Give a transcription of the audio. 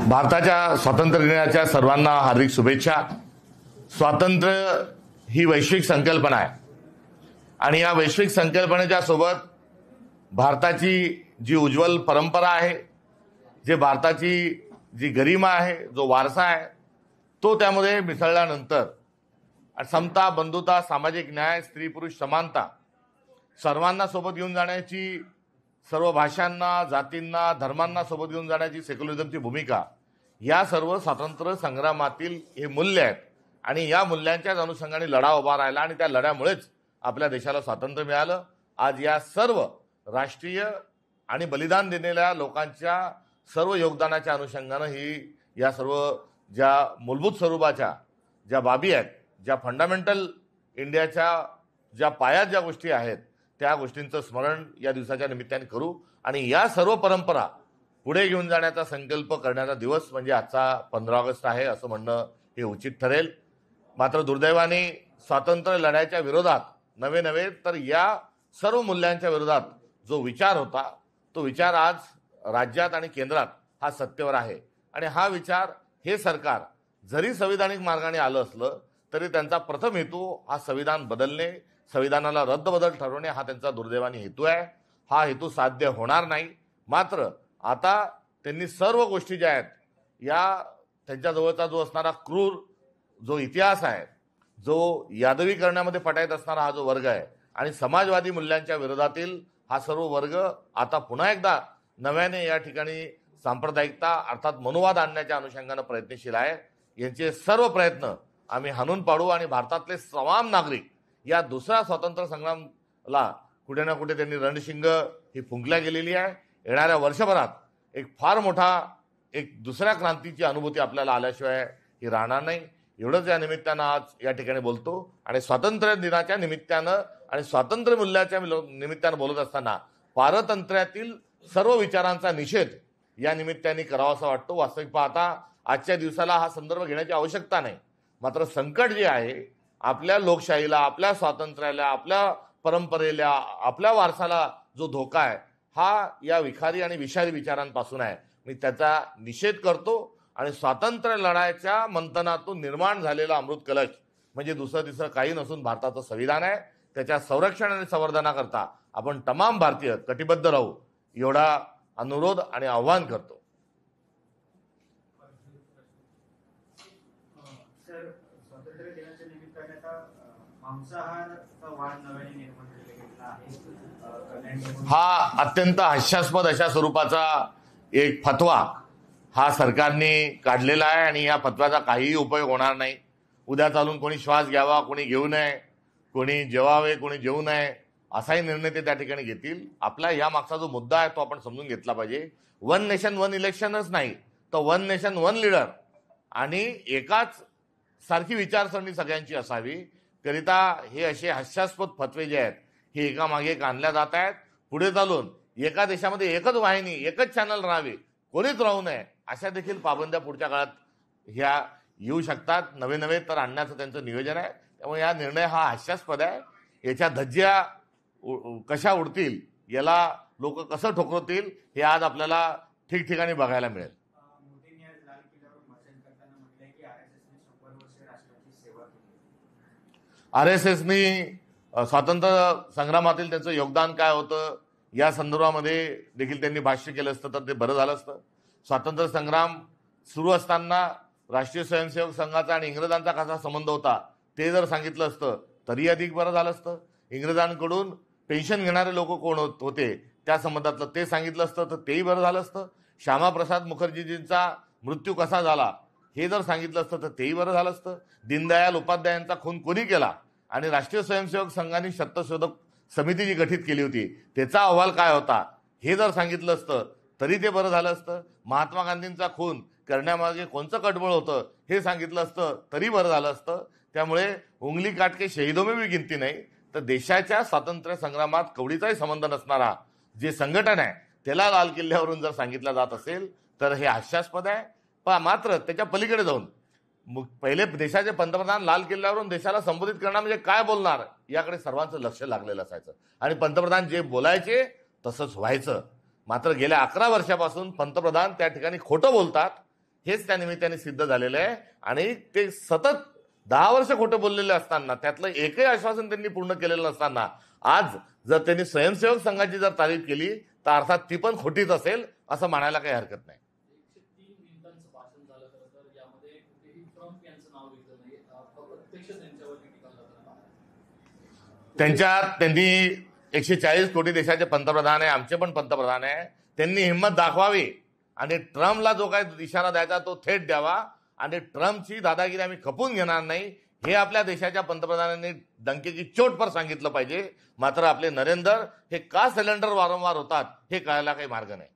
भारताच्या स्वातंत्र्य दिनाच्या सर्वांना हार्दिक शुभेच्छा। स्वातंत्र्य ही वैश्विक संकल्पना आहे आणि या वैश्विक संकल्पनेच्या सोबत भारताची जी उज्ज्वल परंपरा आहे, जे भारताची जी गरिमा आहे, जो वारसा आहे, तो त्यामध्ये मिसळल्यानंतर समता, बंधुता, सामाजिक न्याय, स्त्री पुरुष समानता सर्वांना सोबत घेऊन जाण्याची, सर्व भाषांना, जातींना, धर्मांना सोबत घेऊन जाण्याची सेक्युलरिझमची भूमिका, या सर्व स्वातंत्र्य संग्रामातील हे मूल्य आहेत आणि या मूल्यांच्याच अनुषंगाने लढा उभा राहिला आणि त्या लढ्यामुळेच आपल्या देशाला स्वातंत्र्य मिळालं। आज या सर्व राष्ट्रीय आणि बलिदान दिलेल्या लोकांच्या सर्व योगदानाच्या अनुषंगाने ही या सर्व ज्या मूलभूत स्वरूपाच्या ज्या बाबी आहेत, ज्या फंडामेंटल इंडियाच्या ज्या पायात ज्या गोष्टी आहेत, त्या गोष्टींचं स्मरण या दिवसाच्या निमित्ताने करू आणि या सर्व परंपरा पुढे घेऊन जाण्याचा संकल्प करण्याचा दिवस म्हणजे आजचा 15 ऑगस्ट आहे असं म्हणणं हे उचित ठरेल। मात्र दुर्दैवाने स्वातंत्र्य लढ्याच्या विरोधात नवे तर या सर्व मूल्यांच्या विरोधात जो विचार होता, तो विचार आज राज्यात आणि केंद्रात हा सत्तेवर आहे आणि हा विचार, हे सरकार जरी संविधानिक मार्गाने आलं असलं तरी त्यांचा प्रथम हेतू हा संविधान बदलणे, संविधानाला रद्दबदल ठरवणे हा त्यांचा दुर्दैवाने हेतू आहे। हा हेतू साध्य होणार नाही। मात्र आता त्यांनी सर्व गोष्टी ज्या आहेत, या त्यांच्याजवळचा जो असणारा क्रूर जो इतिहास आहे, जो यादवी करण्यामध्ये पटायत असणारा हा जो वर्ग आहे आणि समाजवादी मूल्यांच्या विरोधातील हा सर्व वर्ग आता पुन्हा एकदा नव्याने या ठिकाणी सांप्रदायिकता अर्थात मनुवाद आणण्याच्या अनुषंगाने प्रयत्नशील आहे। यांचे सर्व प्रयत्न आम्ही हाणून पाडू आणि भारतातले तमाम नागरिक या दुसऱ्या स्वातंत्र्य संग्रामाला कुठे ना कुठे त्यांनी रणशिंग ही फुंकल्या गेलेली आहे। येणाऱ्या वर्षभरात एक फार मोठा दुसऱ्या क्रांतीची अनुभूती आपल्याला आल्याशिवाय ही राहणार नाही। एवढंच या निमित्तानं आज या ठिकाणी बोलतो आणि स्वातंत्र्य दिनाच्या निमित्तानं आणि स्वातंत्र्य मूल्याच्या निमित्तानं बोलत असताना पारतंत्र्यातील सर्व विचारांचा निषेध या निमित्ताने करावासा वाटतो। वास्तविक पाहता आजच्या दिवसाला हा संदर्भ घेण्याची आवश्यकता नाही, मात्र संकट जे आहे आपल्या लोकशाहीला, आपल्या स्वातंत्र्याला, आपल्या परंपरेला, आपल्या वारसाला जो धोका आहे, हा या विखारी आणि विषारी विचारांपासून आहे। मी त्याचा निषेध करतो आणि स्वातंत्र्य लढाईच्या मंथनातून निर्माण झालेला अमृत कलश म्हणजे दुसरं तिसरं काही नसून भारताचं संविधान आहे। त्याच्या संरक्षण आणि संवर्धनाकरता आपण तमाम भारतीय कटिबद्ध राहू एवढा अनुरोध आणि आव्हान करतो। स्वातंत्र्य दिनाच्या निमित्ताने आता मांसाहाराचा वाद नव्याने निर्माण केला आहे। हा अत्यंत हास्यास्पद अशा स्वरूपाचा एक फतवा हा सरकारने काढलेला आहे आणि या फतव्याचा काहीही उपयोग होणार नाही। उद्या चालून कोणी श्वास घ्यावा, कोणी घेऊ नये, कोणी जेवावे, कोणी जेवू नये, असाही निर्णय ते त्या ठिकाणी घेतील। आपला या मागचा जो मुद्दा आहे तो आपण समजून घेतला पाहिजे। वन नेशन वन इलेक्शनच नाही तर वन नेशन वन लीडर आणि एकाच सारखी विचारसरणी सगळ्यांची असावी करिता हे असे हास्यास्पद फतवे जे आहेत हे एकामागे एक आणल्या जात आहेत। पुढे चालून एका देशामध्ये एकच वाहिनी, एकच चॅनल राहावे, कोणीच राहू नये, अशा देखील पाबंद्या पुढच्या काळात ह्या येऊ शकतात। नवे तर आणण्याचं त्यांचं नियोजन आहे। त्यामुळे हा निर्णय हा हास्यास्पद आहे। याच्या धज्ज्या कशा उडतील, याला लोक कसं ठोकरतील, हे आज आपल्याला ठिकठिकाणी बघायला मिळेल। RSSनी स्वातंत्र्य संग्रामातील त्यांचं योगदान काय होतं या संदर्भामध्ये देखील त्यांनी भाष्य केलं असतं तर ते बरं झालं असतं। स्वातंत्र्य संग्राम सुरू असताना राष्ट्रीय स्वयंसेवक संघाचा आणि इंग्रजांचा कसा संबंध होता ते जर सांगितलं असतं तरी अधिक बरं झालं असतं। इंग्रजांकडून पेन्शन घेणारे लोक कोण होते त्या संबंधातलं ते सांगितलं असतं तर तेही बरं झालं असतं। श्यामाप्रसाद मुखर्जीजींचा मृत्यू कसा झाला हे जर सांगितलं असतं तर तेही बरं झालं असतं। दीनदयाल उपाध्यायांचा खून कोणी केला आणि राष्ट्रीय स्वयंसेवक संघाने सत्यशोधक समिती जी गठीत केली होती त्याचा अहवाल काय होता हे जर सांगितलं असतं तरी ते बरं झालं असतं। महात्मा गांधींचा खून करण्यामागे कोणचं कटबळ होतं हे सांगितलं असतं तरी बरं झालं असतं। त्यामुळे उंगली काट के शहीदों में भी गिनती नाही तर देशाच्या स्वातंत्र्य संग्रामात कवडीचाही संबंध नसणारा जे संघटन आहे त्याला लाल किल्ल्यावरून जर सांगितलं जात असेल तर हे हास्यास्पद आहे। पण मात्र त्याच्या पलीकडे जाऊन पहिले देशाचे पंतप्रधान लाल किल्ल्यावरून देशाला संबोधित करणार म्हणजे काय बोलणार याकडे सर्वांचं लक्ष लागलेलं असायचं आणि पंतप्रधान जे बोलायचे तसंच व्हायचं। मात्र गेल्या 11 वर्षापासून पंतप्रधान त्या ठिकाणी खोटं बोलतात हेच त्या निमित्ताने सिद्ध झालेलं आहे. आणि ते सतत 10 वर्ष खोटं बोललेले असताना त्यातलं एकही आश्वासन त्यांनी पूर्ण केलेलं नसताना आज जर त्यांनी स्वयंसेवक संघाची जर तारीफ केली तर अर्थात ती पण खोटीच असेल असं म्हणायला काही हरकत नाही. 103 मिनिटांचं भाषण झालं खरं तर यामध्ये कुठेही ट्रम्प यांचं नाव घेतलं नाही, प्रत्यक्ष त्यांच्यावरती टीका करण्यात आली. त्यांनी 140 कोटी देशाचे पंतप्रधान आहे, आमचे पण पंतप्रधान आहे, त्यांनी हिंमत दाखवावी आणि ट्रम्पला जो काय इशारा द्यायचा तो थेट द्यावा. आणि ट्रम्पची दादागिरी आम्ही खपून घेणार नाही हे आपल्या देशाच्या पंतप्रधानांनी डंकेची चोटवर सांगितलं पाहिजे. मात्र आपले नरेंद्र हे का सिलेंडर वारंवार होतात हे कळायला काही मार्ग नाही.